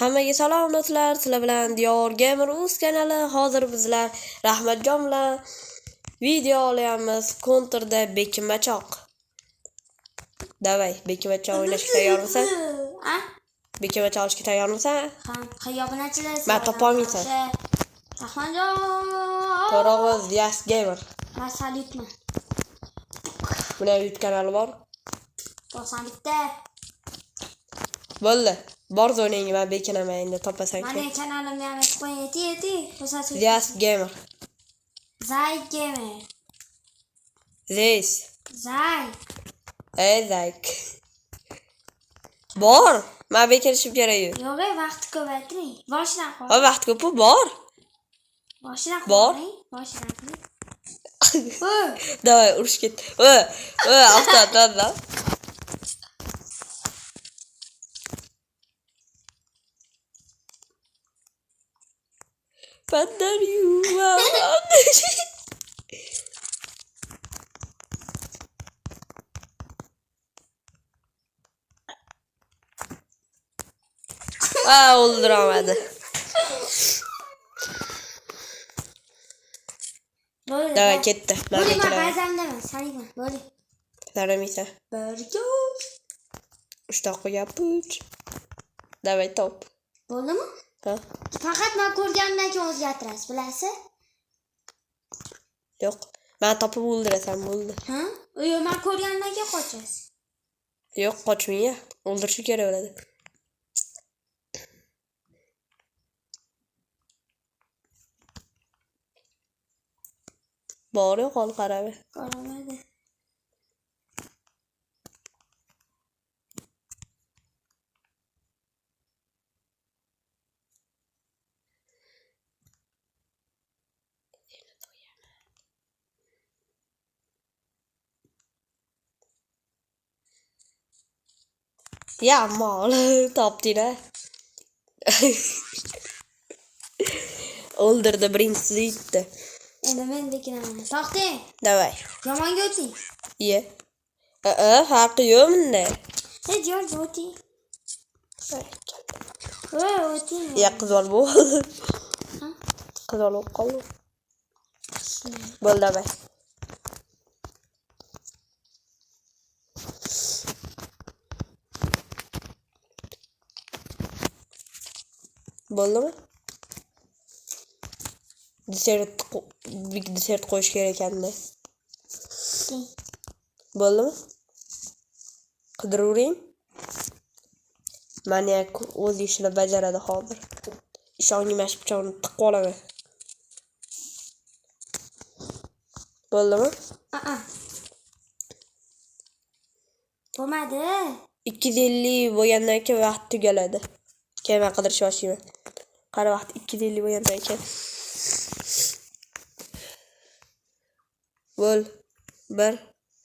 Hammaga salom do'stlar, sizlar bilan Diyor Gamer Uz kanali. Hozir bizlar Rahmatjon bilan video olyapmiz. Counterda bekinmachoq. Davay, bekinmachoq o'ynashga tayyormisan? Ha? Bekinmachoq olishga tayyormisan? Ha, qayoqnachilar? Men topolmaysan. Rahmatjon. To'rog'iz Dias Gamer. Men salutman. Buni YouTube kanali bor. Bosan bitta. Bo'ldi. Borz o'ynang, men bekinaman endi topasan-ku. Meni kanalimni ham aytib qo'ying, eti. Dias Gamer. Zay Gamer. Zeys. Zay. Zayk. Bor. Men bekinishim kerak. Yo'q, vaqtni ko'paytiring. Boshidan qol. Ha, vaqt ko'p bor. Boshidan Bor. qoling. Boshidan qiling. Давай, urush ket. Avtoda. Pandaryuva. O'ldirolmadi. Bo'ldi. Davay, ketdi. Bo'ling, men bazamdaman. Saliyman. Bo'ling. Taramaysan. Birga. 3 daqiqa gapuch. Davay, top. Bo'ldimi? Ha? Faqat men ko'rganimdan keyin o'zgartirasiz, bilasiz? Yo'q. Men topib o'ldirasan, bo'ldi. Ha? Yo'q, men ko'rganimdan keyin qochasiz. Yo'q, qochmayga. O'ldirish kerak bo'ladi. Bor yo'q, ol qarabi. Qaramadi. Ya mol, topding-a. O'ldirdi, birinchisi yutdi. Endi men bekinaman. To'xting. Davay. Yomonga o'ting. Iye. Farqi yo'q bunda. Diyor o'ting. O'ting. Ya qizol bu. Qizol bo'lib qoldi. Bo'ldi, davay. Bo'ldimi? Desert qo'yish kerak ekanda. Bo'ldimi? Qidiravering. Maniak o'z ishini bajaradi hozir. Ishongi mash pichoqni tiqib olaman. Bo'ldimi? Bo'lmadi. 250 bo'lgandan keyin vaqt tugaladi. Keyin men qidirish boshlayman. Qara vaqt 250 bo'lgandan keyin. Bo'l. 1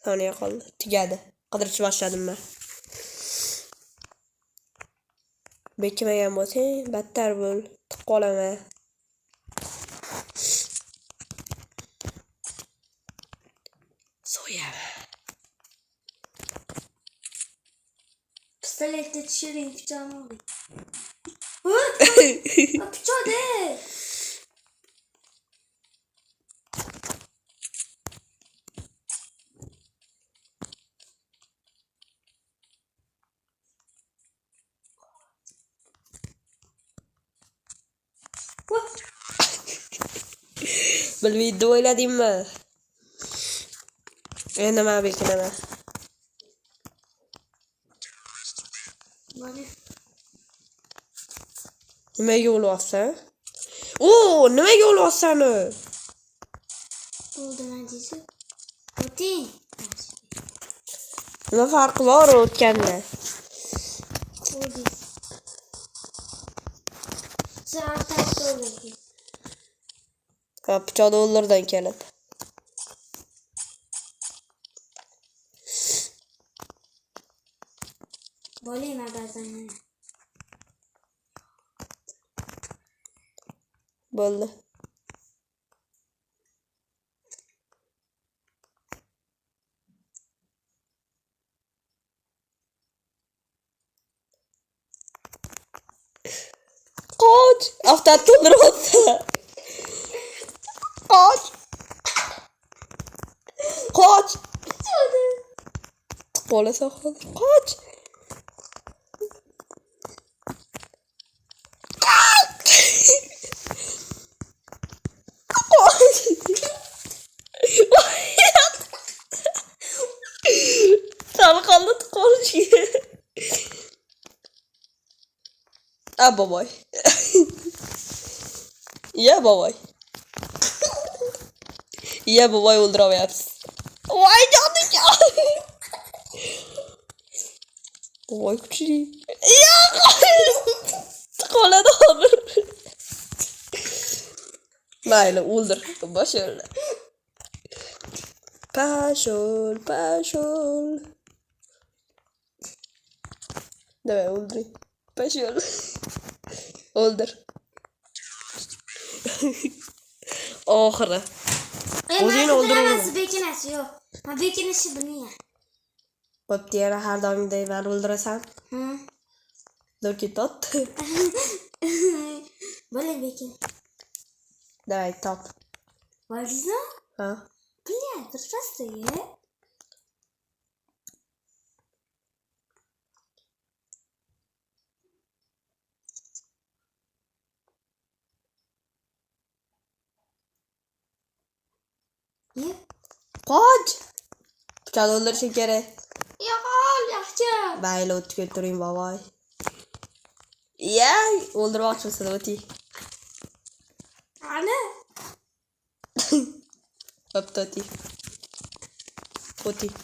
soniya qoldi. Tugadi. Qidirish boshladim men. Bekimagan bo'lsang, battar bo'l. Tiqib olaman. So'yaman. Pistoletni tushiring, pichoqni oling. Pichoqda. Bilmaydi o'yladingmi? Endi men bekinaman. Mana. Nimaga o'lyapsan? Nimaga o'lyapsan? Bo'ldi, Nadiza. O'ting. Nima farqi bor o'tgandan? Bo'ldi. Sa'at o'ldirdi. Ha, pichoqni o'ldirdan kelib. Bo'ling, men bazamdan. Bo'ldi. Qoch. Avtat to'ldiryapti. Qoch. Qoch. Qo'lasa hozir. Qoch. Sal qoldi qo'lishi. Boboy. Ya boboy. Ya boboy o'ldiravyapsiz. Voy jonim. Boboy kuchli. Ya qoladi hozir. Mayli, o'ldir. Boshol. Pashol. Давай, o'ldiring. Pashol. O'ldir. Oxiri. O'zingni o'ldiraman. Bekinasi yo'q. Men bekinishi bilmayman. Bo'pti, yana har doimgidek meni o'ldirasan. Do'ki tot. Bo'ling bekin. Давай, top. Bo'lsa? Ha. Bля, birpasda-ya. Qoch. Tikani o'ldirishing kerak. Yaxshi. Mayli, o'tib turing, boboy. Ya, o'ldirmoqchimisiz, o'ting. Ana. Bo'pti, o'ting.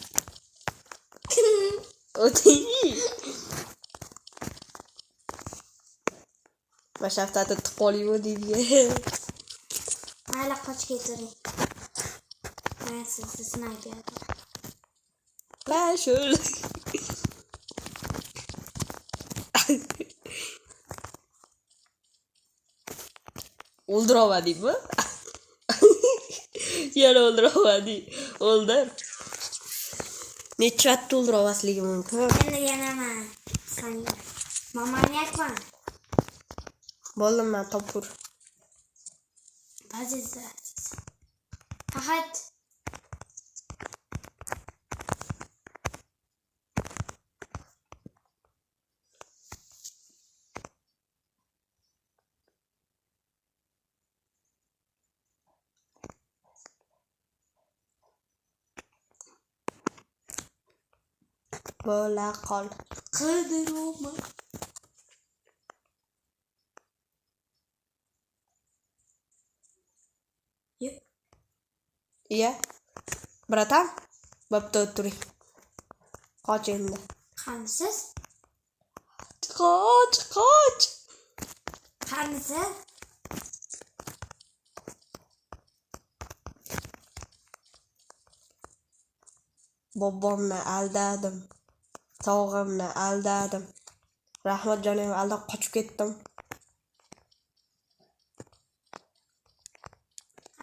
O'ting. Mashaqqatni tiqolaymi deydi. Mayli, qochib ketiring. Men sizni snayper. Pashol. O'ldiramadingmi? Yana o'ldiramading. O'ldir. Necha marta o'ldiramasligim mumkin? Endi yanaman. Sanga. Mamanyakman. Bo'ldim, men topur. Baziza. Faqat Bo'la qol. qidiruvman. Yo'q. Iya. Bratan, bo'pti, o'tiring. Qoch endi. Qanisiz? Qoch. Qanisi? Bobomni aldadim. Tog'imni aldadim. Rahmatjonim aldab qochib ketdim.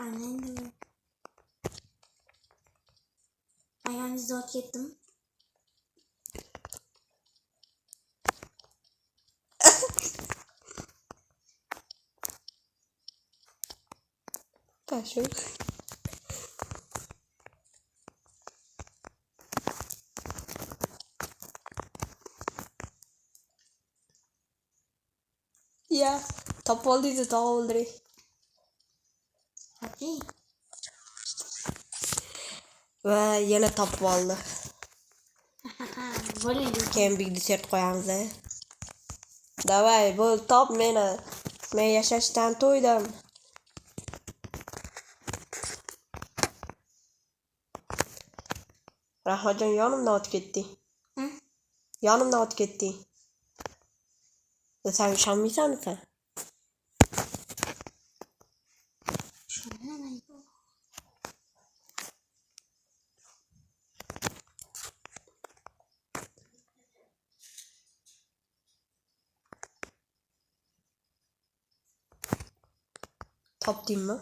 Amen. Ayağınızda ot ketdim. Pashol. Ya, topib oldingiz, tog'a o'ldiring. Hadi. Va yana topib oldi. Bo'ling. Keyin big desert qo'yamiz. Davay, bo'l, top meni. Men yashashdan to'ydim. Rahmatjon, yonimdan o'tib ketding. Yonimdan o'tib ketding. Sen ishonmaysanmi sen? Topdingmi?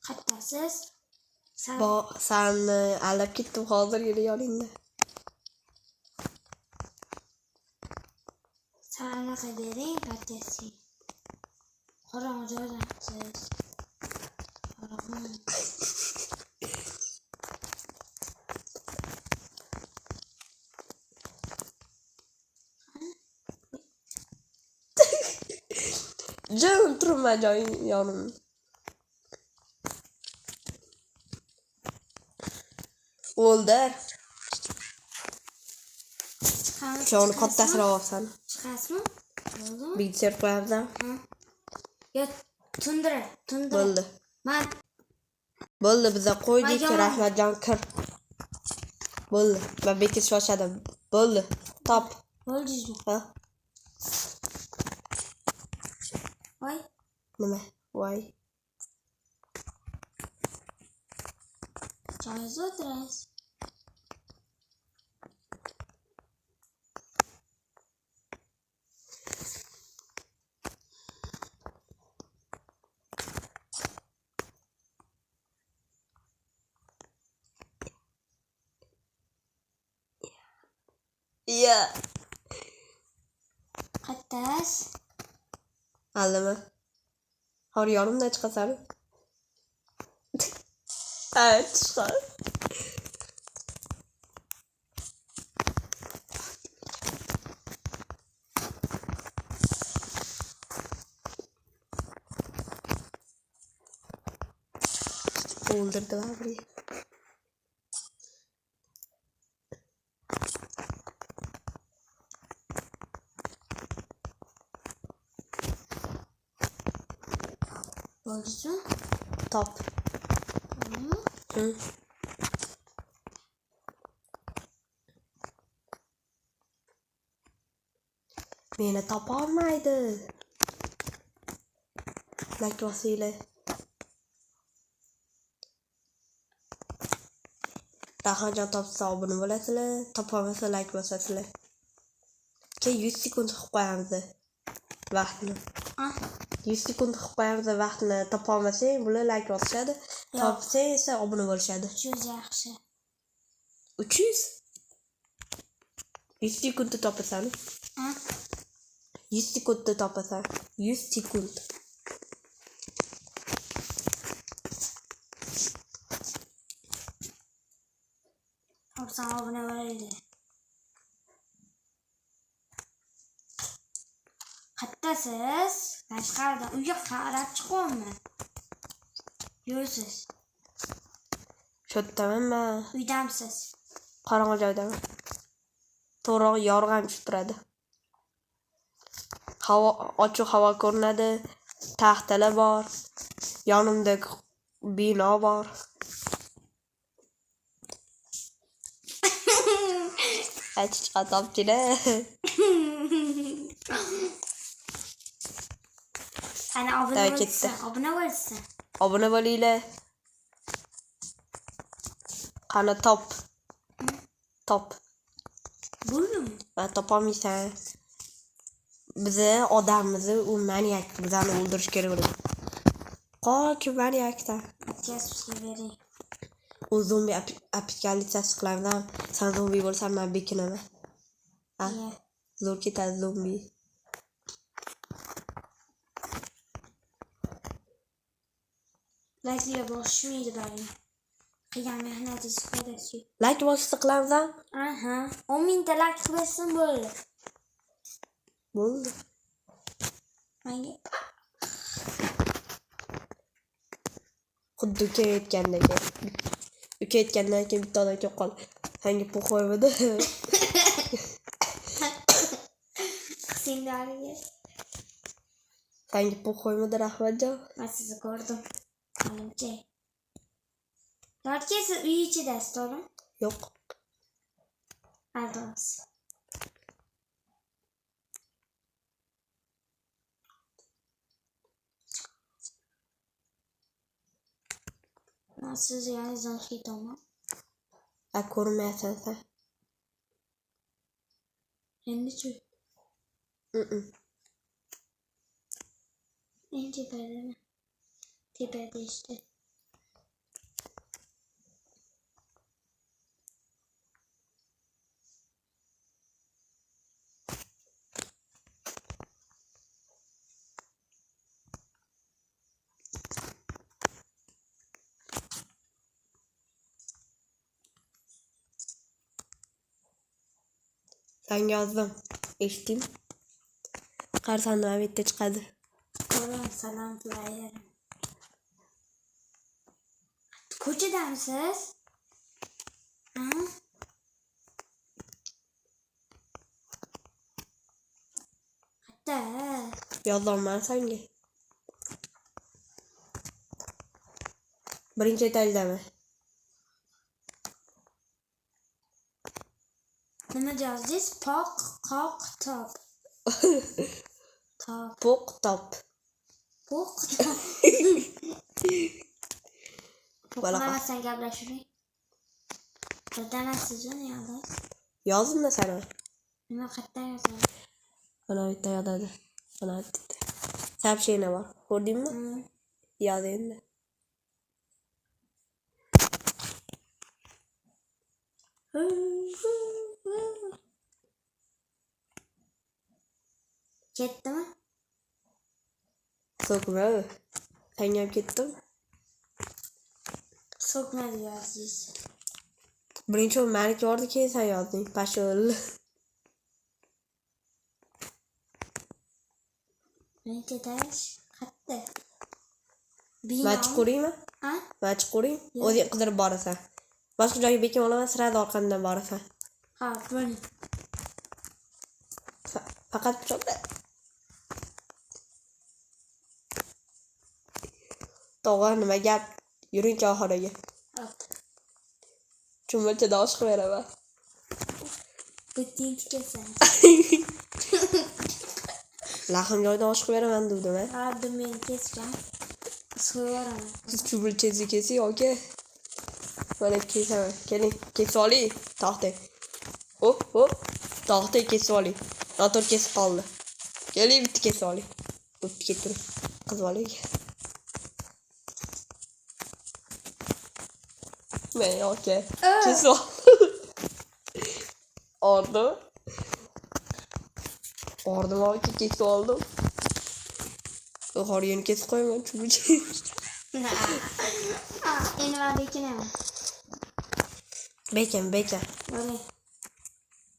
Qattasiz? Sen aldab ketdim hozir yeri yoningda. Sen anaqa bering partiyasi. Qorong'i joydasiz. Qorong'i. Jim turma joying yonimda. O'ldir. Chiqamiz. Shuni kattasini olsan. Chiqasizmi? Bo'ldimi? Bilgisayar qo'yapsan. Yo, tundira. Bo'ldi. Men Bo'ldi, biza qo'ydik, Mayjon. Rahmatjon kir. Bo'ldi. Men bekish boshladim. Bo'ldi. Top. bo'ldingizmi? Ha? Voy. Nima? Voy. Joyingizda o'tirasiz. Ya. Qaytasiz? Aldimi? Har yonimdan chiqasan. Ha, chiqar. O'ldirdi bari. Bo'ldingizmi? Top. Bo'ldimi? Hı. Meni topolmaydi. Like vasile. Rahmatjon topsa obuna bo'lasizlar, topolmasa like bosasizlar. Keyin 100 sekund qilib qo'yamiz vaqtni. 100 sekund qilib qo'yamiz vaqtni, topolmasang bular like bosishadi, topsang esa obuna bo'lishadi. 300 yaxshi. 300? 100 sekundda topasan. 100 sekundda topasan. 100 sekund. Topsam obuna bo'laydi. Qaytasiz? Tashqarida uyga qarab chiqyapman. Yursiz. Shu yerdaman men. Uydamsiz. Qorong'i joydaman. To'g'ri yorug'i ham tushib turadi. Havo ochiq havo ko'rinadi. Taxtalar bor. Yonimda bino bor. Aytishga topchida. Ana obuna bo'lsa, obuna bo'lsa. Obuna bo'linglar. Qani top. Top. Bo'ldimi? Va topolmaysan. Bizi odamimiz u maniyak, bizani o'ldirish kerak edi. Qoch maniyakdan. Atkazib bering. U zombi apokalitsi qilaman. Sen zombi bo'lsan, men bekinaman. Ha? Zo'r ketadi zombi. Like bosishmaydi bari. Qilgan mehnatingiz foydasi yo'q. Like bosishni qilaman. Aha. 10 mingta like qilsam bo'ldi. Bo'ldi. Menga Xuddi ukayotgandan keyin bitta odam kelib qoldi. Senga po'xoymidi? Singariga. Senga po'xoymidi Rahmatjon? Men sizni ko'rdim. Menimcha. Yoki siz uy ichidasiz, to'g'rimi? Yo'q. Aldos. Men sizni yoningizdan ketaman. Ko'rmaysan sen. Endi-chi? Endi tepada işte. Ben yazdım. Eshitding? Qarasam nima bu yerda chiqadi. Ko'ring, salom qilavering. Ko'chadamisiz? Ha? Hatta. Yozolman senga. Birinchi etaldami? Nima yozdingiz? Poq, qoq, top. Top. Poq top. Poq, top. Uxlamasdan gaplashiring. Birdanasiz-ku yolg'iz. Yozdim-da sana. Nima qayerdan yozadi? Mana bu yerda yozadi. Mana bu yerda. Сообщение bor. Ko'rdingmi? Yoz endi. Ketdimi? So'kma. Senga ham ketdimi? So'kmadi yozdingiz. Birinchi meniki bordi, keyin sen yozding. Pashol. Birinchi etash qayerda? Match ko'ringmi? Ha? Match ko'ring. O'zing qidirib borasan. Boshqa joyga bekim olaman, sirada orqamdan borasan. Ha, bo'ling. Faqat pichoqda. To'g'ri, nima gap? Yuring choyxonaga. Chumulchada osh qilib beraman. Biting tikasan. Lahim joyda osh qilib beraman devdim. Ha, men kesgan. So'yaraman. Siz chumulchangizni kesing, oka. Mana kesaman. Keling, kesib oling. To'xtang. Hop, hop. To'xtang, kesib oling. Noto'g'ri kesib qoldi. Keling, bitta kesib oling. O'tib ketdim. Qizib oling. Men oka. Kesib ol. Ordim. Ordim oka, kesib oldim. Yuqorigini kesib qo'yaman, chumulcha. Endi men bekinam. Bekin. Bo'ling.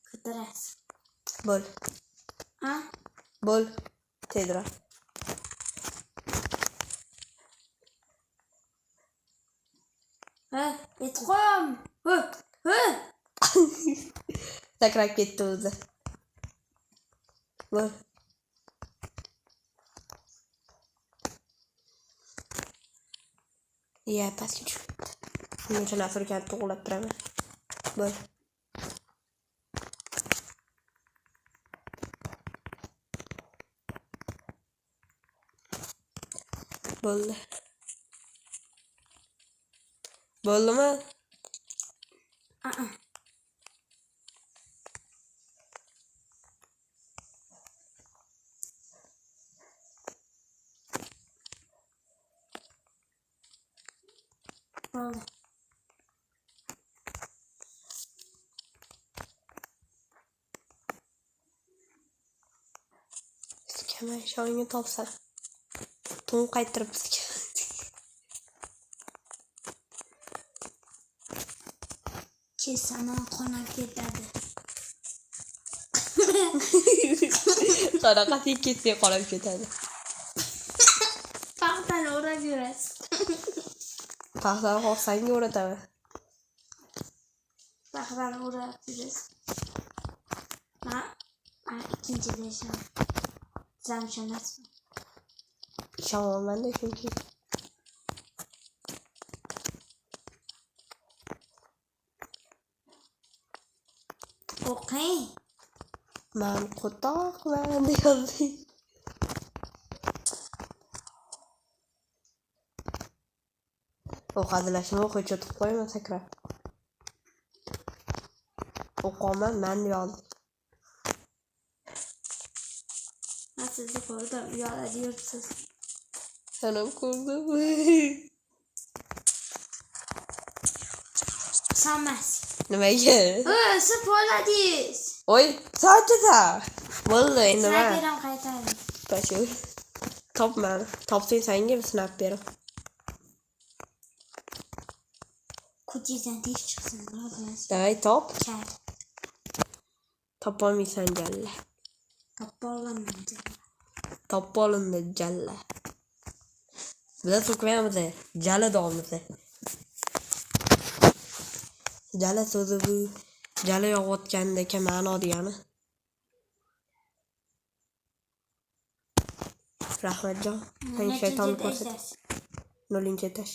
Qidirasiz. Bo'l. Ha? Bo'l. Tezroq. Ha, yetqom. Ha. Sakrab ketdi o'zi. Bo'l. Ya, pastga tushib ketdi. Shuning uchun Afrikani to'g'rilab turaman. Bo'l. Bo'ldi. Bo'ldimi? Bo'ldi. Sikama shonga topsa. To'n qaytirib bizga. Kesaman qonab ketadi. Qanaqa ketsa qolib ketadi. Paxtani o'rab yurasiz. Paxtani xo'rsanga o'rataman. Paxtani o'rab yurasiz. Ha? Ikkinchida ishon. Zamshonasizmi? Ishonmayman-da chunki. O'qing. Men qo'rqoqman deyapti. O'qadilashni o'quvchi o'tib qo'yaman sakrab. O'qolman men yoldi. Men sizni ko'rdim, uyaladi yuribsiz. Sanam ko'rdim. Sanmas. Nimaga? Siz bo'ladingiz. Oy, sochida. Bo'ldi, endi Snap nima? beram qaytadi. Pashul. Topman. Topsang senga snap beram. Ko'changizdan tez chiqsin, birodar. Davay top. Kar. Topolmaysan jalla. Topolindi jalla. Bizlar so'kmaymiz. Jala deymiz. Jala so'zi bu jala yog'ayotgandagi ma'no degani. Rahmatjon, sen shaytonni ko'rsat. 0-etaj.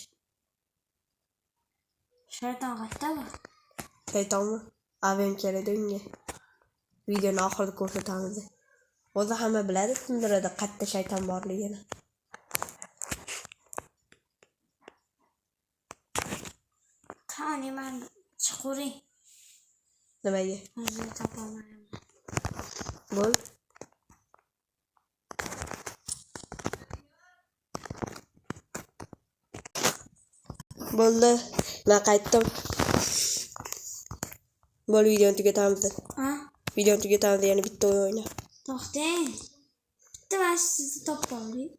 Shayton qayerda? Shaytonmi? Avem keladi unga. Videoni oxirida ko'rsatamiz. O'zi hamma biladi sindirada qayerda shayton borligini. Qani men chiquri. Nimaga? O'zi topolmayman. Bo'l. Bo'ldi. Men qaytdim. Bo'l, videoni tugatamiz. Videoni tugatamiz, yana bitta o'yin o'yna. To'xtang. Bitta mana sizni topolmayman.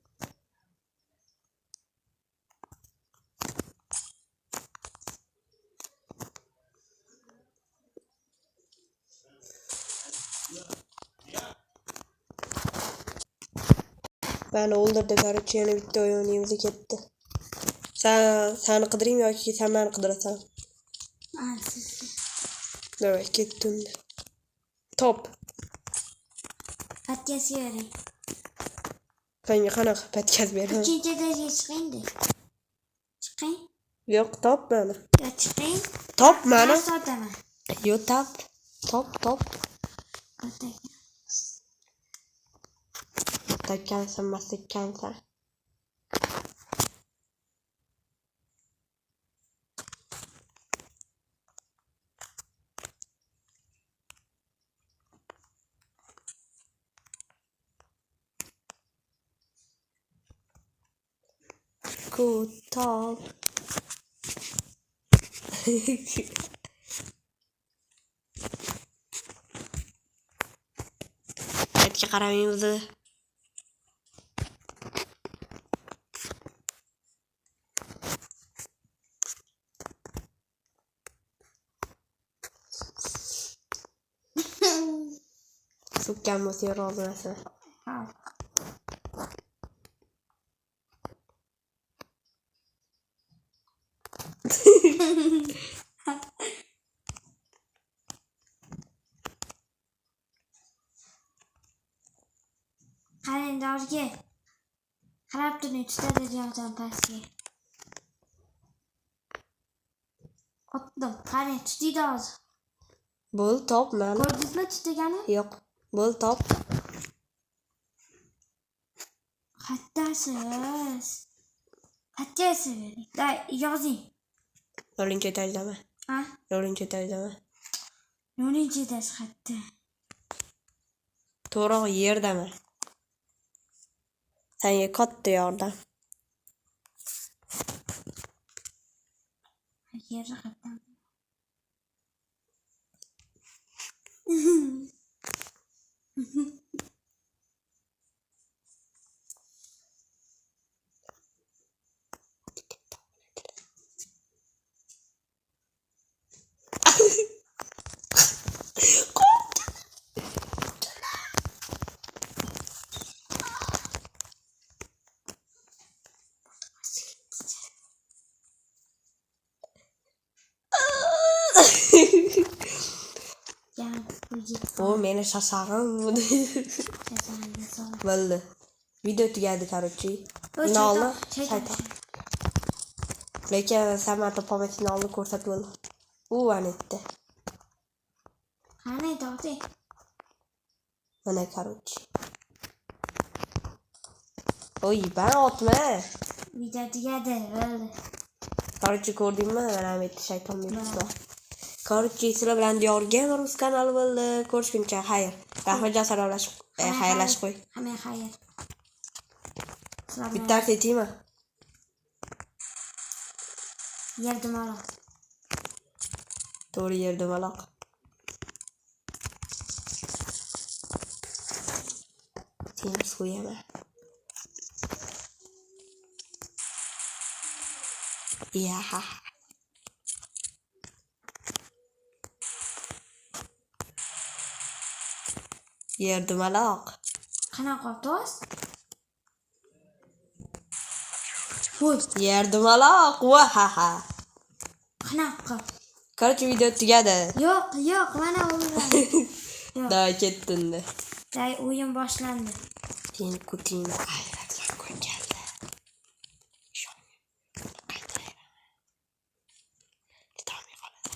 Beni o'ldirdi, короче, yana bitta o'yin o'ynaymiz ketdi. Seni qidiraymi yoki sen meni qidirasan? Sizni. Davay, ketdim. Top. Patkaz bering. Senga qanaqa patkaz beraman? 3-etaga chiqing-da. Chiqing. Yo'q, top meni. Yo, chiqing. Top meni. Sotaman. Yo, top. Top. Takkansan, mastakkansan. Good talk. Aytga qaramaymiz. So'kkan bo'lsa rozi emasman. Qarindorga qarab turing, tutadi joydan pastga. Otdim, qarang, tutdi hozir. Bo'l, top meni. Ko'rdingizmi tutgani? Yo'q. Bo'l, top. Qattasiz. Qattasiz bering. Da, yozing. 0-etajdami? 0-etajdami? 0-etaj qatta. To'g'ri yerdami? Senga katta yordam. Yerda qatta. O meni shashag'im. Bo'ldi. Video tugadi, короче. Finalni shayton. Lekin sen topolmay finalni ko'rsatib bo'ldi. U anetdi. Qani to'xtang. Mana, короче. Oy, ben otma. Video tugadi, bo'ldi. Короче, ko'rdingmi? Mana bitta shayton beribdi. Короче, sizlar bilan Diyor Gamer kanali bo'ldi. Ko'rishguncha xayr. Rahmatjon salomlashib, xayrlashib qo'y. Hamma xayr. Bitta aytaymi? Yerdumaloq. To'g'ri, yerdumaloq. Seni so'yaman. Ya. Yer dumaloq. Qanaqa to's? Voy, Yer dumaloq. Vahaha. qanaqa? Короче, video tugadi. Yo'q, mana o'yladi. Yo'q. Da ketdindi. Day o'yin boshlandi. Keyin Kutina aylangan kun keldi. Chidolmay qoladi.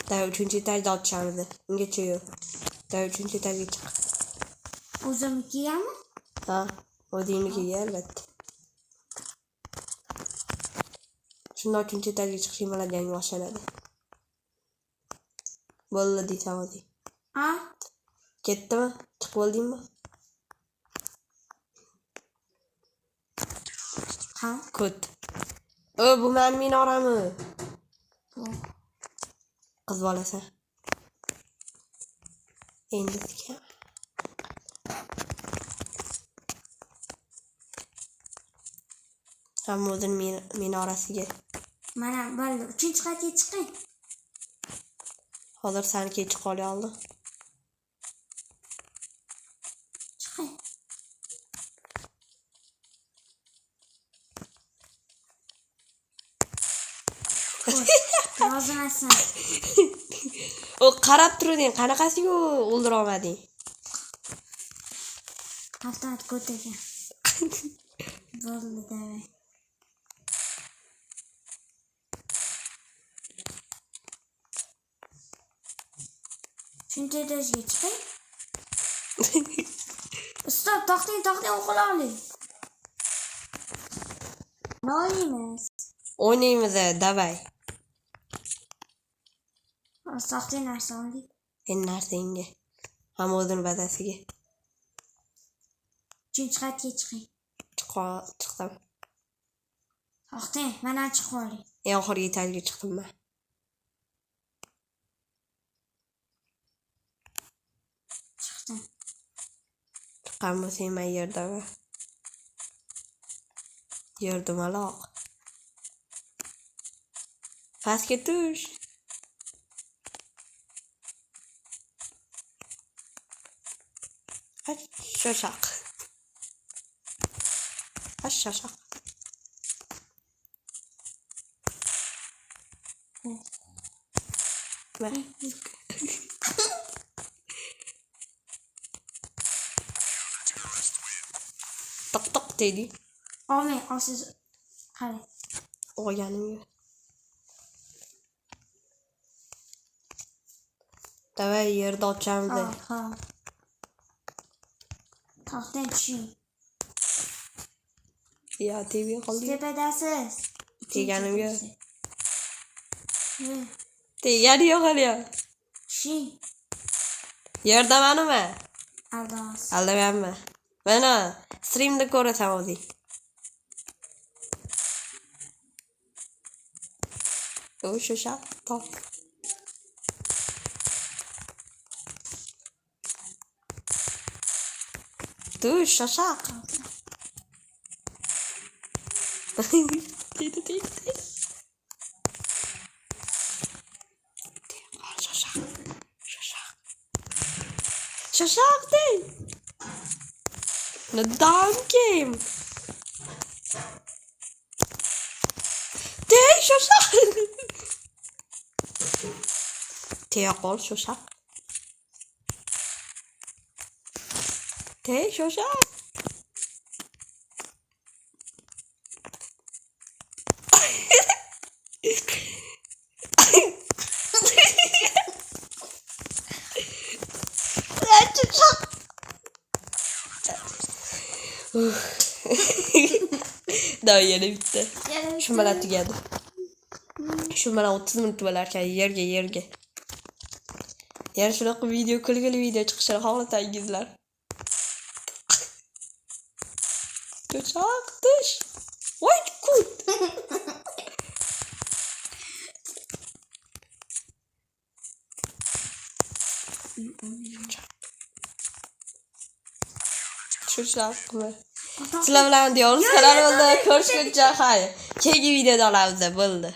Da 3-chi etajda otishamiz. Ungacha yo'q. Da 3-chi etajga chiq. O'zimnikigami? Ha, o'zingnikiga albatta. Shunda 3-chi etajga chiqishing bilan jang boshlanadi. Bo'ldi desam o'zing. A? Ketdimi? Chiqib bo'ldingmi? Ha? Kut. Bu men minorami? Bu. Qiz bolasi. Endi sizga. Hamma o'zining minorasiga. Mana bo'ldi. 3-qatga chiqing. Hozir seniga chiqib qoldi. Chiqing. Rozimisan? O qarab turding, qanaqasiga o'ldira olmading? Avtomat ko'taga. Bo'ldi davay. Shuncha etajga chiqing. Stop, to'xting, o'qiloli. Noyimiz. O'ynaymiz, davay. To'xting narsa oldik. Endi narsangga. Hamma o'zining bazasiga. 3-qatga chiqing. Chiqsam. To'xting, mana chiqib oling. Eng oxirgi etajga chiqdim men. Chiqdim. Chiqqan bo'lsang men yerdaman. Yer dumaloq. Pastga tush. Shoshaq. Shoshaq. Toq deydi. Olmang, siz qarang. O'yganim yo'q. Davay yerda ochamiz. Ha. To'xting, tushing. Ya, TV qoldi. Tepadasiz. Teganim yo'q. Ne? Tegani yo'q hali. Tushing. Yerdamanmi? Aldos. Aldamayapman. Mana streamda ko'rasan o'zing. Shoshaq. Top. Tush, shoshaq. Dedi. Shoshaq dey. The down game. Dey, shoshaq. Teya qol, shoshaq. Dey, shoshaq. Da yana bitti. Shu bilan tugadi. Shu bilan 30 minut bo'larkan yerga. Yer shunaqa video, kulgili video chiqishini xohlasangizlar. Shoshaq tush. Voy kut. Shoshaqmi? Sizlar bilan diyoruz kanalda ko'rishguncha xayr. Keyingi videoda olamiz, bo'ldi.